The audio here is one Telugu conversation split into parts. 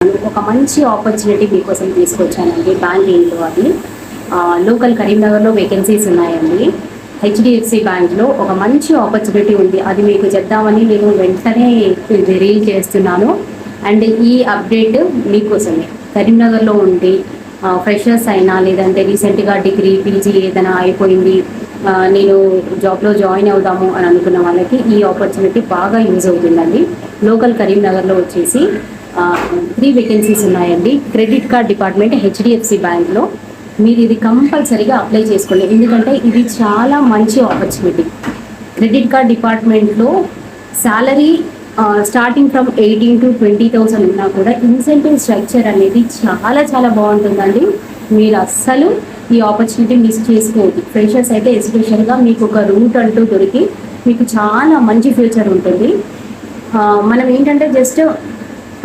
ఒక మంచి ఆపర్చునిటీ మీకోసం తీసుకొచ్చానండి. బ్యాంకింగ్లో అది లోకల్ కరీంనగర్లో వేకెన్సీస్ ఉన్నాయండి. హెచ్డిఎఫ్సి బ్యాంక్లో ఒక మంచి ఆపర్చునిటీ ఉంది. అది మీకు చెప్దామని నేను వెంటనే రీల్ చేస్తున్నాను. అండ్ ఈ అప్డేట్ మీకోసమే. కరీంనగర్లో ఉండి ఫ్రెషర్స్ అయినా లేదంటే రీసెంట్గా డిగ్రీ పీజీ ఏదైనా అయిపోయింది, నేను జాబ్లో జాయిన్ అవుదాము అని అనుకున్న వాళ్ళకి ఈ ఆపర్చునిటీ బాగా యూజ్ అవుతుందండి. లోకల్ కరీంనగర్లో వచ్చేసి 3 వేకెన్సీస్ ఉన్నాయండి. క్రెడిట్ కార్డ్ డిపార్ట్మెంట్ హెచ్డిఎఫ్సి బ్యాంక్లో. మీరు ఇది కంపల్సరీగా అప్లై చేసుకోండి, ఎందుకంటే ఇది చాలా మంచి ఆపర్చునిటీ. క్రెడిట్ కార్డ్ డిపార్ట్మెంట్లో శాలరీ స్టార్టింగ్ ఫ్రమ్ 18,000 to 20,000 ఉన్నా కూడా ఇన్సెంటివ్ స్ట్రక్చర్ అనేది చాలా చాలా బాగుంటుందండి. మీరు అస్సలు ఈ ఆపర్చునిటీ మిస్ చేసుకోవద్దు. ఫ్రెషర్స్ అయితే ఎస్పెషల్గా మీకు ఒక రూట్ అంటూ దొరికి మీకు చాలా మంచి ఫ్యూచర్ ఉంటుంది. మనం ఏంటంటే జస్ట్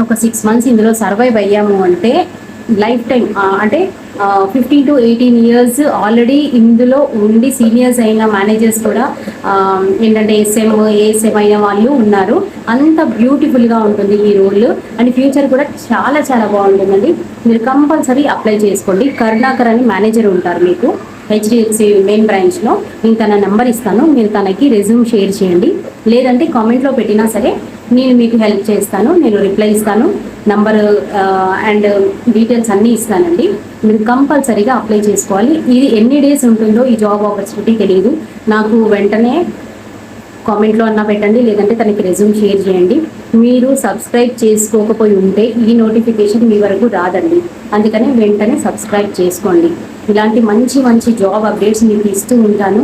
ఒక 6 months ఇందులో సర్వైవ్ అయ్యాము అంటే లైఫ్ టైం, అంటే 15 to 18 years ఆల్రెడీ ఇందులో ఉండి సీనియర్స్ అయిన మేనేజర్స్ కూడా ఏంటంటే ఏఎస్ఎం అయిన వాళ్ళు ఉన్నారు. అంత బ్యూటిఫుల్గా ఉంటుంది ఈ రోల్. అండ్ ఫ్యూచర్ కూడా చాలా చాలా బాగుంటుందండి. మీరు కంపల్సరీ అప్లై చేసుకోండి. కరుణాకర్ అని మేనేజర్ ఉంటారు మీకు హెచ్డిఎఫ్సి మెయిన్ బ్రాంచ్లో. నేను తన నెంబర్ ఇస్తాను, మీరు తనకి రెజ్యూమ్ షేర్ చేయండి. లేదంటే కామెంట్లో పెట్టినా సరే నేను మీకు హెల్ప్ చేస్తాను, నేను రిప్లై ఇస్తాను. నంబర్ అండ్ డీటెయిల్స్ అన్నీ ఇస్తానండి. మీరు కంపల్సరీగా అప్లై చేసుకోవాలి. ఇది ఎన్ని డేస్ ఉంటుందో ఈ జాబ్ ఆపర్చునిటీ తెలియదు నాకు. వెంటనే కామెంట్లో అన్నా పెట్టండి, లేదంటే తనకి రెజ్యూమ్ షేర్ చేయండి. మీరు సబ్స్క్రైబ్ చేసుకోకపోయి ఉంటే ఈ నోటిఫికేషన్ మీ వరకు రాదండి. అందుకని వెంటనే సబ్స్క్రైబ్ చేసుకోండి. ఇలాంటి మంచి మంచి జాబ్ అప్డేట్స్ మీకు ఇస్తూ ఉంటాను.